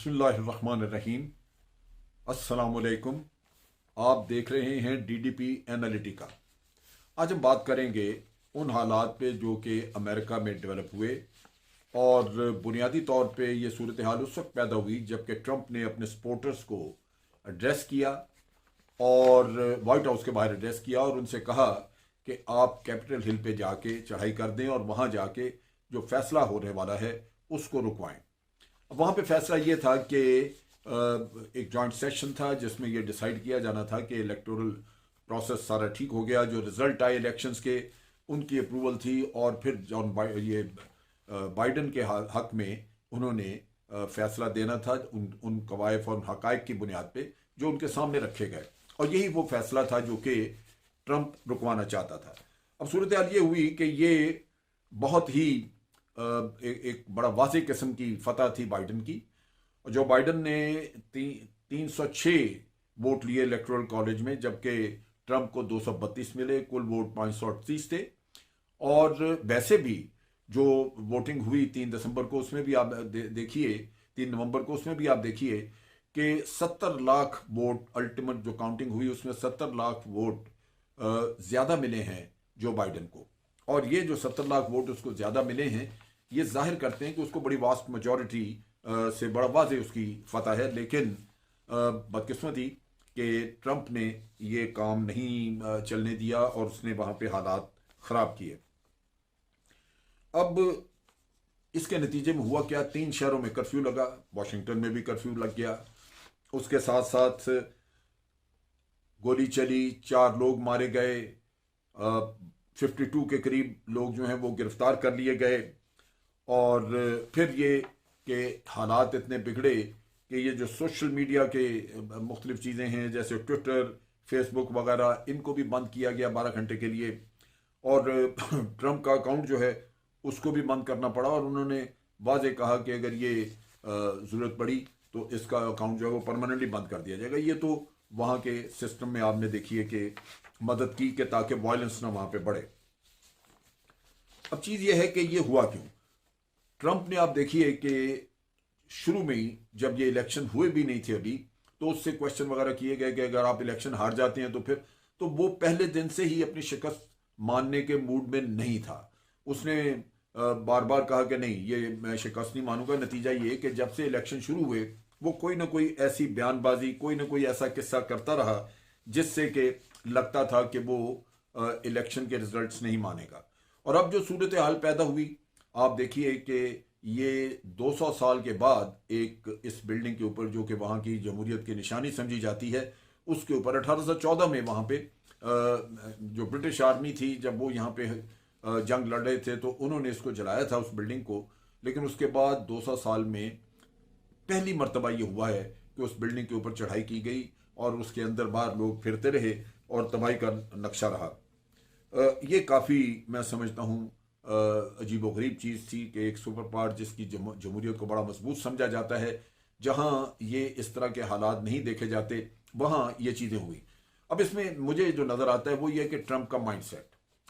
बिस्मिल्लाहिर्रहमानिर्रहीम। अस्सलामुअलैकुम। आप देख रहे हैं डीडीपी एनालिटिका। आज हम बात करेंगे उन हालात पे जो कि अमेरिका में डेवलप हुए और बुनियादी तौर पे ये सूरत हाल उस वक्त पैदा हुई जबकि ट्रंप ने अपने सपोर्टर्स को एड्रेस किया और वाइट हाउस के बाहर एड्रेस किया और उनसे कहा कि आप कैपिटल हिल पे जाके चढ़ाई कर दें और वहाँ जाके जो फैसला होने वाला है उसको रुकवाएं। वहाँ पे फैसला ये था कि एक जॉइंट सेशन था जिसमें ये डिसाइड किया जाना था कि इलेक्टोरल प्रोसेस सारा ठीक हो गया, जो रिजल्ट आए इलेक्शंस के उनकी अप्रूवल थी और फिर बाइडन के हक में उन्होंने फैसला देना था उन कवायद और हकायक की बुनियाद पे जो उनके सामने रखे गए और यही वो फैसला था जो कि ट्रंप रुकवाना चाहता था। अब सूरत हाल ये हुई कि ये बहुत ही एक बड़ा वाज़ेह किस्म की फतह थी बाइडन की। जो बाइडन ने 306 वोट लिए इलेक्टोरल कॉलेज में जबकि ट्रंप को 232 मिले, कुल वोट 538 थे। और वैसे भी जो वोटिंग हुई 3 दिसंबर को उसमें भी आप देखिए, 3 नवंबर को उसमें भी आप देखिए कि 70 लाख वोट अल्टीमेट जो काउंटिंग हुई उसमें 70 लाख वोट ज़्यादा मिले हैं जो बाइडन को। और ये जो 70 लाख वोट उसको ज़्यादा मिले हैं ये जाहिर करते हैं कि उसको बड़ी वास्ट मेजॉरिटी से बड़ा वाज़ेह उसकी फतह है। लेकिन बदकिस्मती कि ट्रंप ने ये काम नहीं चलने दिया और उसने वहाँ पे हालात ख़राब किए। अब इसके नतीजे में हुआ क्या, 3 शहरों में कर्फ्यू लगा, वाशिंगटन में भी कर्फ्यू लग गया, उसके साथ साथ गोली चली, 4 लोग मारे गए, 52 के करीब लोग जो हैं वो गिरफ्तार कर लिए गए। और फिर ये कि हालात इतने बिगड़े कि ये जो सोशल मीडिया के मुख्तलिफ चीज़ें हैं जैसे ट्विटर, फेसबुक वगैरह, इनको भी बंद किया गया 12 घंटे के लिए और ट्रंप का अकाउंट जो है उसको भी बंद करना पड़ा और उन्होंने वाज़ेह कहा कि अगर ये ज़रूरत पड़ी तो इसका अकाउंट जो है वो परमानेंटली बंद कर दिया जाएगा। ये तो वहाँ के सिस्टम में आपने देखिए कि मदद की कि ताकि वायलेंस ना वहाँ पे बढ़े। अब चीज़ ये है कि ये हुआ क्यों। ट्रंप ने आप देखिए कि शुरू में ही जब ये इलेक्शन हुए भी नहीं थे अभी तो उससे क्वेश्चन वगैरह किए गए कि अगर आप इलेक्शन हार जाते हैं तो फिर, तो वो पहले दिन से ही अपनी शिकस्त मानने के मूड में नहीं था। उसने बार बार कहा कि नहीं, ये मैं शिकस्त नहीं मानूंगा। नतीजा ये कि जब से इलेक्शन शुरू हुए वो कोई ना कोई ऐसी बयानबाजी, कोई ना कोई ऐसा किस्सा करता रहा जिससे कि लगता था कि वो इलेक्शन के रिजल्ट्स नहीं मानेगा। और अब जो सूरत हाल पैदा हुई आप देखिए कि ये 200 साल के बाद एक इस बिल्डिंग के ऊपर जो कि वहाँ की जमहूरियत की निशानी समझी जाती है उसके ऊपर 1814 में वहाँ पे जो ब्रिटिश आर्मी थी जब वो यहाँ पे जंग लड़ रहे थे तो उन्होंने इसको जलाया था उस बिल्डिंग को। लेकिन उसके बाद 200 साल में पहली मर्तबा ये हुआ है कि उस बिल्डिंग के ऊपर चढ़ाई की गई और उसके अंदर बाहर लोग फिरते रहे और तबाही का नक्शा रहा। ये काफ़ी मैं समझता हूँ अजीब व गरीब चीज़ थी कि एक सुपर पावर जिसकी जमहूरियत को बड़ा मजबूत समझा जाता है, जहाँ ये इस तरह के हालात नहीं देखे जाते वहाँ ये चीज़ें हुई। अब इसमें मुझे जो नज़र आता है वो ये कि ट्रंप का माइंडसेट,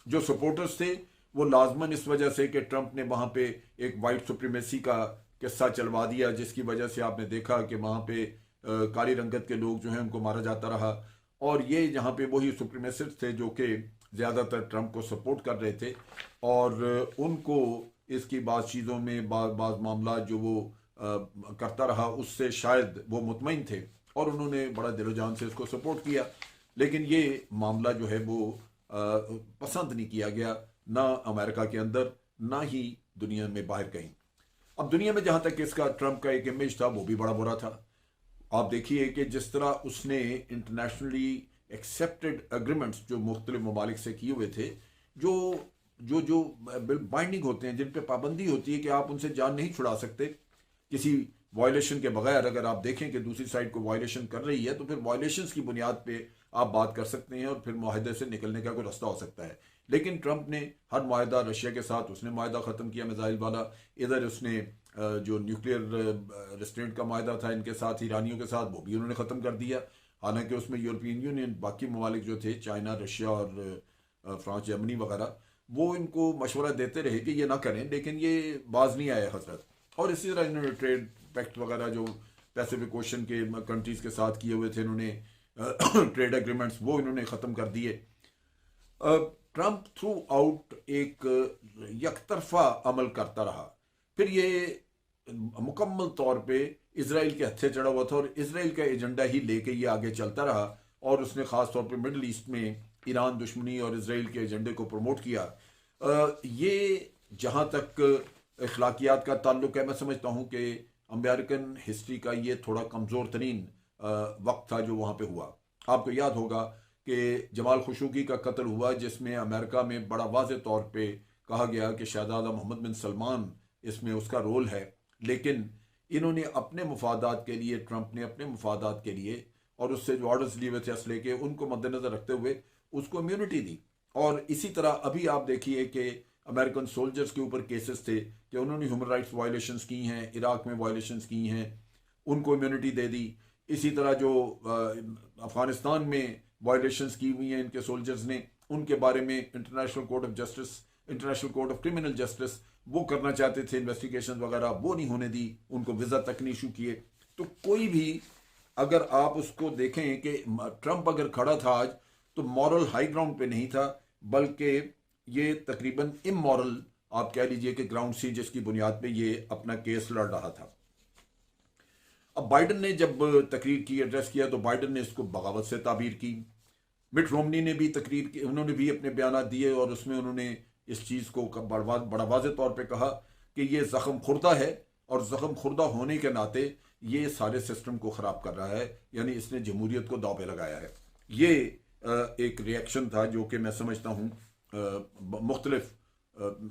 जो सपोर्टर्स थे वो लाजमन इस वजह से कि ट्रंप ने वहाँ पे एक वाइट सुप्रीमेसी का किस्सा चलवा दिया जिसकी वजह से आपने देखा कि वहाँ पे काली रंगत के लोग जो हैं उनको मारा जाता रहा और ये यहाँ पे वही सुप्रीमेसिस्ट थे जो कि ज़्यादातर ट्रंप को सपोर्ट कर रहे थे और उनको इसकी बाज़ चीज़ों में बाज़ मामला जो वो करता रहा उससे शायद वो मुतमईन थे और उन्होंने बड़ा दिलोजान से इसको सपोर्ट किया। लेकिन ये मामला जो है वो पसंद नहीं किया गया, ना अमेरिका के अंदर ना ही दुनिया में बाहर कहीं। अब दुनिया में जहाँ तक इसका ट्रंप का एक इमेज था वो भी बड़ा बुरा था। आप देखिए कि जिस तरह उसने इंटरनेशनली एक्सेप्टेड एग्रीमेंट्स जो मुख्तलिफ ममालिक से किए हुए थे, जो जो जो बाइंडिंग होते हैं, जिन पे पाबंदी होती है कि आप उनसे जान नहीं छुड़ा सकते किसी वायलेशन के बगैर। अगर आप देखें कि दूसरी साइड को वायलेशन कर रही है तो फिर वायलेशंस की बुनियाद पे आप बात कर सकते हैं और फिर मुआहदे से निकलने का कोई रास्ता हो सकता है। लेकिन ट्रंप ने हर मुआहदा, रशिया के साथ उसने मुआहदा ख़त्म किया मिसाइल वाला, इधर उसने जो न्यूक्लियर रेस्टोरेंट का मुआहदा था इनके साथ, ईरानियों के साथ, वो भी उन्होंने ख़त्म कर दिया। हालांकि उसमें यूरोपियन यूनियन, बाकी ममालिक जो थे चाइना, रशिया और फ्रांस, जर्मनी वगैरह, वो इनको मशवरा देते रहे कि ये ना करें, लेकिन ये बाज नहीं आए हजरत। और इसी तरह इन्होंने ट्रेड पैक्ट वगैरह जो पैसिफिक ओशन के कंट्रीज के साथ किए हुए थे इन्होंने ट्रेड एग्रीमेंट्स, वो इन्होंने ख़त्म कर दिए। ट्रंप थ्रू आउट एक यकतरफा अमल करता रहा। फिर ये मुकम्मल तौर पे इसराइल के हत्थे चढ़ा हुआ था और इसराइल का एजेंडा ही लेके ये आगे चलता रहा और उसने ख़ास तौर पे मिडल ईस्ट में ईरान दुश्मनी और इसराइल के एजेंडे को प्रमोट किया। ये जहाँ तक अखलाकियात का ताल्लुक है, मैं समझता हूँ कि अमेरिकन हिस्ट्री का ये थोड़ा कमज़ोर तरीन वक्त था जो वहाँ पे हुआ। आपको याद होगा कि जमाल खशोगी का कत्ल हुआ, जिसमें अमेरिका में बड़ा वाज़े तौर पे कहा गया कि शहजादा मोहम्मद बिन सलमान इसमें उसका रोल है, लेकिन इन्होंने अपने मुफादात के लिए, ट्रंप ने अपने मुफादात के लिए और उससे जो ऑर्डर्स लिए हुए थे असले के, उनको मद्देनजर रखते हुए उसको इम्यूनिटी दी। और इसी तरह अभी आप देखिए कि अमेरिकन सोल्जर्स के ऊपर केसेस थे कि उन्होंने ह्यूमन राइट्स वायलेशंस की हैं, इराक में वायलेशंस की हैं, उनको इम्यूनिटी दे दी। इसी तरह जो अफगानिस्तान में वायलेशंस की हुई हैं इनके सोल्जर्स ने, उनके बारे में international court of justice, international court of criminal justice वो करना चाहते थे इन्वेस्टिगेशन वगैरह, वो नहीं होने दी, उनको वीज़ा तक नहीं इशू किए। तो कोई भी अगर आप उसको देखें कि ट्रंप अगर खड़ा था आज, तो मॉरल हाई ग्राउंड पे नहीं था, बल्कि ये तकरीबन इमॉरल आप कह लीजिए कि ग्राउंड सी जिसकी बुनियाद पे ये अपना केस लड़ रहा था। अब बाइडन ने जब तकरीर की, एड्रेस किया, तो बाइडन ने इसको बगावत से ताबीर की। मिट रोमनी ने भी तकरीर की, उन्होंने भी अपने बयान दिए और उसमें उन्होंने इस चीज़ को बड़ा वाज़े तौर पे कहा कि ये ज़ख्म खुर्दा है और ज़ख्म खुर्दा होने के नाते ये सारे सिस्टम को ख़राब कर रहा है, यानी इसने जमहूरियत को दाव पे लगाया है। ये एक रिएक्शन था जो कि मैं समझता हूँ मुख्तलिफ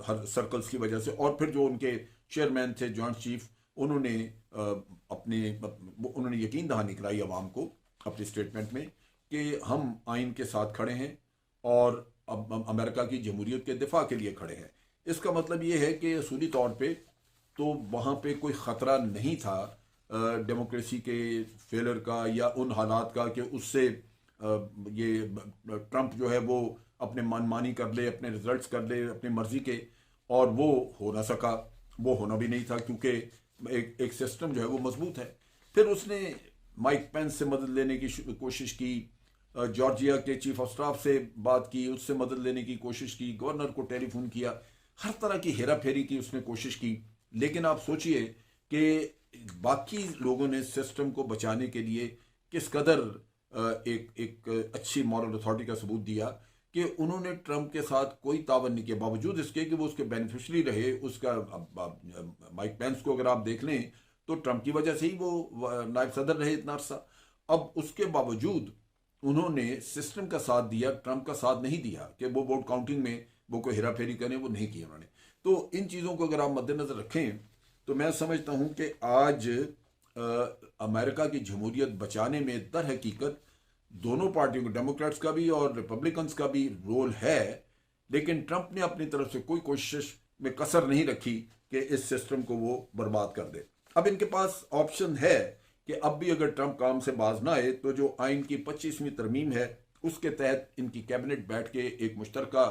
हर सर्कल्स की वजह से, और फिर जो उनके चेयरमैन थे जॉइंट चीफ, उन्होंने यकीन दहानी कराई अवाम को अपनी स्टेटमेंट में कि हम आइन के साथ खड़े हैं और अब अमेरिका की जमहूरियत के दिफा के लिए खड़े हैं। इसका मतलब ये है कि असूली तौर पे तो वहाँ पे कोई ख़तरा नहीं था डेमोक्रेसी के फेलर का या उन हालात का कि उससे ये ट्रंप जो है वो अपने मनमानी कर ले, अपने रिजल्ट्स कर ले अपनी मर्जी के, और वो हो ना सका, वो होना भी नहीं था क्योंकि एक सिस्टम जो है वो मजबूत है। फिर उसने माइक पेंस से मदद लेने की कोशिश की, जॉर्जिया के चीफ ऑफ स्टाफ से बात की, उससे मदद लेने की कोशिश की, गवर्नर को टेलीफोन किया, हर तरह की हेरा फेरी की उसने कोशिश की। लेकिन आप सोचिए कि बाकी लोगों ने सिस्टम को बचाने के लिए किस कदर एक अच्छी मॉरल अथॉरिटी का सबूत दिया कि उन्होंने ट्रंप के साथ कोई तावन नहीं किया, बावजूद इसके कि वो उसके बेनिफिशरी रहे। उसका माइक पेंस को अगर आप देख लें तो ट्रंप की वजह से ही वो नायब सदर रहे इतना अरसा। अब उसके बावजूद उन्होंने सिस्टम का साथ दिया, ट्रंप का साथ नहीं दिया कि वो वोट काउंटिंग में वो कोई हेरा फेरी करें, वो नहीं किया उन्होंने। तो इन चीज़ों को अगर आप मद्देनजर रखें तो मैं समझता हूं कि आज अमेरिका की जमहूरियत बचाने में दर हकीकत दोनों पार्टियों को, डेमोक्रेट्स का भी और रिपब्लिकन्स का भी रोल है, लेकिन ट्रंप ने अपनी तरफ से कोई कोशिश में कसर नहीं रखी कि इस सिस्टम को वो बर्बाद कर दे। अब इनके पास ऑप्शन है कि अब भी अगर ट्रंप काम से बाज ना आए तो जो आइन की 25वीं तरमीम है उसके तहत इनकी कैबिनेट बैठ के एक मुश्तरका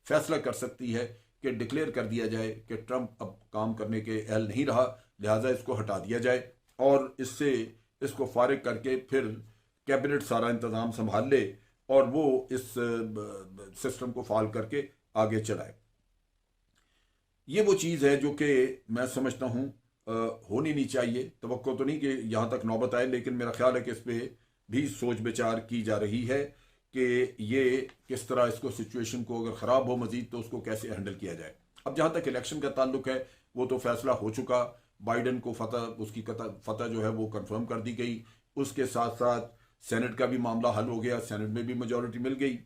फैसला कर सकती है कि डिक्लेयर कर दिया जाए कि ट्रंप अब काम करने के अहल नहीं रहा, लिहाजा इसको हटा दिया जाए और इसको फारिग करके फिर कैबिनेट सारा इंतज़ाम संभाल ले और वो इस सिस्टम को फाल करके आगे चलाए। ये वो चीज़ है जो कि मैं समझता हूँ होनी नहीं चाहिए। तवक्को तो नहीं कि यहाँ तक नौबत आए, लेकिन मेरा ख्याल है कि इस पर भी सोच विचार की जा रही है कि ये किस तरह इसको सिचुएशन को अगर ख़राब हो मजीद तो उसको कैसे हैंडल किया जाए। अब जहाँ तक इलेक्शन का ताल्लुक है वो तो फैसला हो चुका, बाइडन को उसकी फतह जो है वो कंफर्म कर दी गई। उसके साथ साथ सेनेट का भी मामला हल हो गया, सेनेट में भी मेजॉरिटी मिल गई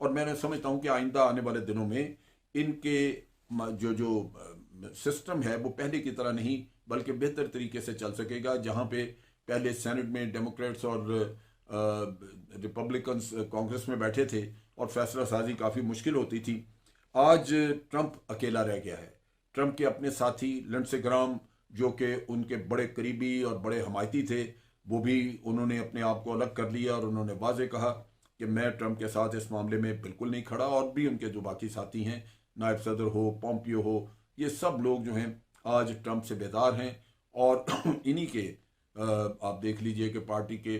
और मैं समझता हूँ कि आइंदा आने वाले दिनों में इनके जो सिस्टम है वो पहले की तरह नहीं बल्कि बेहतर तरीके से चल सकेगा। जहाँ पे पहले सेनेट में डेमोक्रेट्स और रिपब्लिकन्स कांग्रेस में बैठे थे और फैसला साजी काफ़ी मुश्किल होती थी, आज ट्रंप अकेला रह गया है। ट्रंप के अपने साथी लिंडसे ग्राहम जो कि उनके बड़े करीबी और बड़े हमायती थे, वो भी उन्होंने अपने आप को अलग कर लिया और उन्होंने वाज़े कहा कि मैं ट्रंप के साथ इस मामले में बिल्कुल नहीं खड़ा। और भी उनके जो बाकी साथी हैं, नायब सदर हो, पोम्पियो हो, ये सब लोग जो हैं आज ट्रंप से बेदार हैं और इन्हीं के आप देख लीजिए कि पार्टी के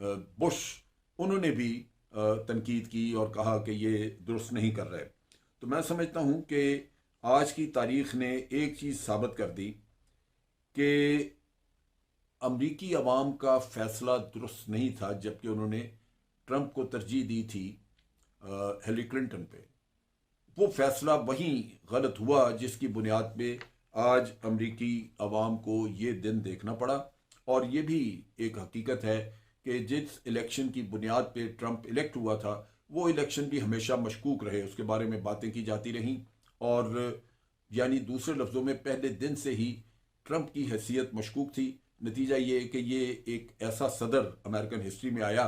बुश, उन्होंने भी तनकीद की और कहा कि ये दुरुस्त नहीं कर रहे। तो मैं समझता हूँ कि आज की तारीख ने एक चीज़ साबित कर दी कि अमरीकी अवाम का फैसला दुरुस्त नहीं था, जबकि उन्होंने ट्रंप को तरजीह दी थी हिलरी क्लिंटन पे। वो फैसला वहीं गलत हुआ जिसकी बुनियाद पे आज अमरीकी अवाम को ये दिन देखना पड़ा। और ये भी एक हकीकत है कि जिस इलेक्शन की बुनियाद पे ट्रंप इलेक्ट हुआ था, वो इलेक्शन भी हमेशा मशकूक रहे, उसके बारे में बातें की जाती रहीं। और यानी दूसरे लफ्ज़ों में पहले दिन से ही ट्रंप की हैसियत मशकूक थी। नतीजा ये कि ये एक ऐसा सदर अमेरिकन हिस्ट्री में आया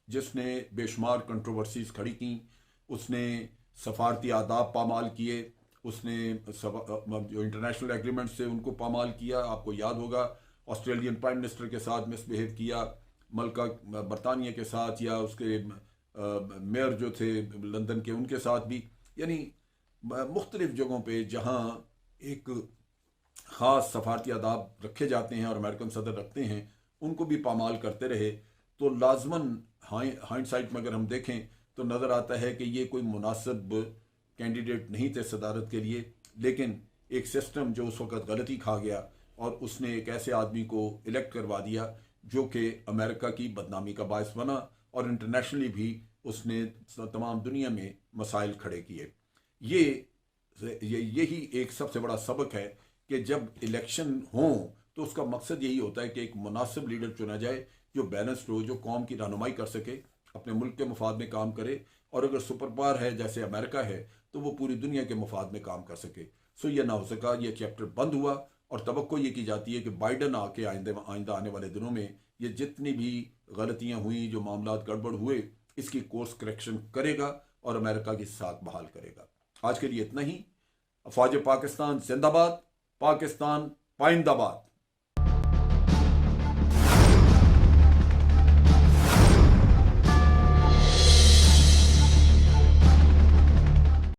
जिसने बेशुमार कंट्रोवर्सीज खड़ी की, उसने सफारती आदाब पामाल किए, उसने जो इंटरनेशनल एग्रीमेंट से उनको पामाल किया। आपको याद होगा ऑस्ट्रेलियन प्राइम मिनिस्टर के साथ मिसबिहेव किया, मलका बरतानिया के साथ, या उसके मेयर जो थे लंदन के, उनके साथ भी। यानी मुख्तलिफ जगहों पे जहाँ एक ख़ास सफारती आदाब रखे जाते हैं और अमेरिकन सदर रखते हैं, उनको भी पामाल करते रहे। तो लाजमन हाइंडसाइट में अगर हम देखें तो नज़र आता है कि ये कोई मुनासिब कैंडिडेट नहीं थे सदारत के लिए। लेकिन एक सिस्टम जो उस वक़्त गलती खा गया और उसने एक ऐसे आदमी को इलेक्ट करवा दिया जो कि अमेरिका की बदनामी का बायस बना, और इंटरनेशनली भी उसने तमाम दुनिया में मसाइल खड़े किए। यही एक सबसे बड़ा सबक है कि जब इलेक्शन हो तो उसका मकसद यही होता है कि एक मुनासिब लीडर चुना जाए जो बैलेंस्ड हो, जो कौम की रहनुमाई कर सके, अपने मुल्क के मफाद में काम करे, और अगर सुपर पावर है जैसे अमेरिका है तो वो पूरी दुनिया के मफाद में काम कर सके। सो ये ना हो सका, ये चैप्टर बंद हुआ। और तवक्को ये की जाती है कि बाइडन आके आइंदा आने वाले दिनों में ये जितनी भी गलतियां हुई, जो मामला गड़बड़ हुए, इसकी कोर्स करेक्शन करेगा और अमेरिका की साख बहाल करेगा। आज के लिए इतना ही। अफवाज पाकिस्तान जिंदाबाद, पाकिस्तान पाइंदाबाद।